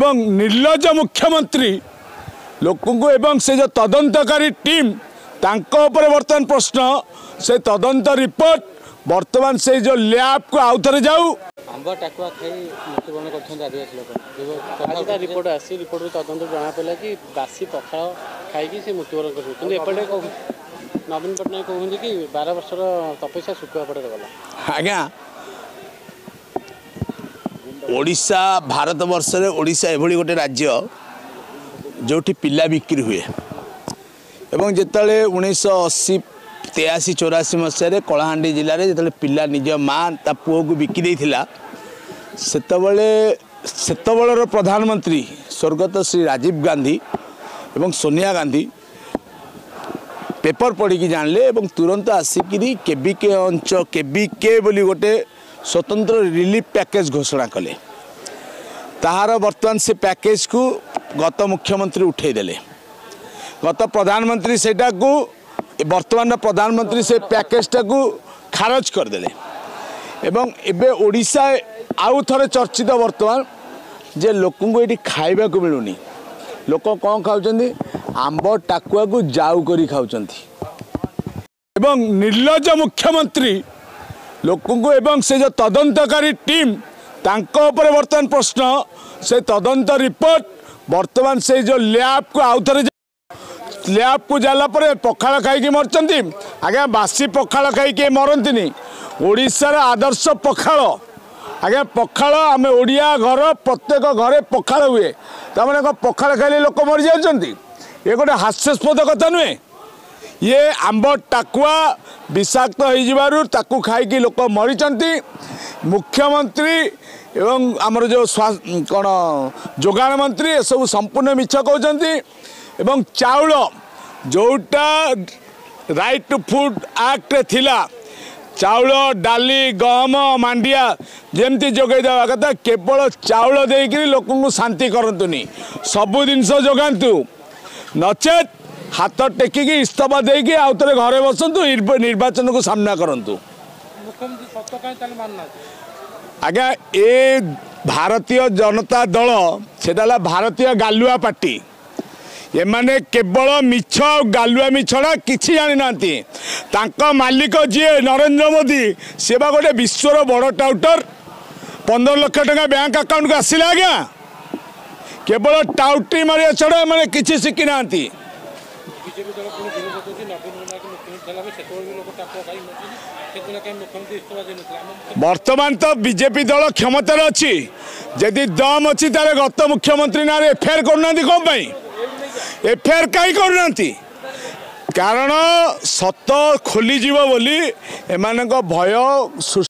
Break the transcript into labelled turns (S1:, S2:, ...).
S1: एवं निर्लज मुख्यमंत्री लोकंकु एवं से जो तदंतकारी टीम तांको ऊपर वर्तमान प्रश्न से तदंत रिपोर्ट वर्तमान से जो लैब को आउ थे जाऊ
S2: आंबा टाकुआ खाई मृत्युवरण कर आदिवासी लोग रिपोर्ट आसी रिपोर्ट तदंत जना पड़ा कि बासी पखाड़ खाई से मृत्युवरण कर नवीन पट्टनायक कहते कि 12 वर्षर तपस्या शुखुआ पड़े गला
S3: आज्ञा ओडिशा भारत वर्ष रे ओडिशा एभली गोटे राज्य जोठी पिला बिक्री हुए एवं जिते 1980 83 84 मसीह कलाहांडी जिले में जिते पिला निज माँ ता पुओ को बिकी देथिला सेतबेलर प्रधानमंत्री स्वर्गत श्री राजीव गांधी एवं सोनिया गांधी पेपर पढ़ी जानले एवं तुरंत आसिकी केबीके अंचल केबीके बोली गोटे स्वतंत्र रिलीफ पैकेज घोषणा कले ताहार वर्तमान से पैकेज को गत मुख्यमंत्री उठेदेले गत प्रधानमंत्री सेटा को वर्तमान प्रधानमंत्री से पैकेजटा को खारज करदेले एवं एबे ओडिशा आउ थरे चर्चित वर्तमान जे लोकंको ये खाइबा को मिलूनी लोक कौन खाऊँ आंब टाकुआ को जाऊ करी खाऊँ एवं निर्लज मुख्यमंत्री लोकंको एवं से जो तदंतकारी टीम तांको ऊपर वर्तमान प्रश्न से तदंत रिपोर्ट वर्तमान से जो लैब को आउ थे लैब को जाला पर पखाड़ खाई मरचंती आज्ञा बासी पखाड़ खाई मरंती ओडिशार आदर्श पखाड़ आज्ञा पखाड़ आम ओडिया घर प्रत्येक घरे पखाड़ हुए तमें पखाड़ खाइले लोक मरी जाती ये गोटे हास्यास्पद कथा नुहे ये आंब टाकुआ विषाक्त हो खाई लोक मरीचंती मुख्यमंत्री एवं आमर जो कौन जोगाण मंत्री ये सब संपूर्ण मिछ कहते एवं चाउल जोटा राइट टू फूड एक्ट थिला चाउल डाली गहम मांडिया जमती जोगाई देवा कथा केवल चाउल देकर लोक शांति करतुनी सबु जिनस जोगातु नचेत हाथ टेकिकी इस्तफा देकी आउ थे घरे बसतु निर्वाचन को सामना करंतु आज्ञा ए भारतीय जनता दल से भारतीय गालुआ पार्टी ये माने केवल मिछ गालुआ मिछड़ा किसी जानी ना मालिक जी नरेंद्र मोदी से गोटे विश्वर बड़ टाउटर 15 लाख टका बैंक अकाउंट को आसला आज्ञा केवल टाउटी मारिया छड़ा मैंने किसी शिखी ना वर्तमान तो बीजेपी दल क्षमतार अच्छी जदि दम अच्छी तारे गत मुख्यमंत्री ना एफआईआर करना कौन एफआईआर कहीं करना कारण सत खोलीज बोली एम भय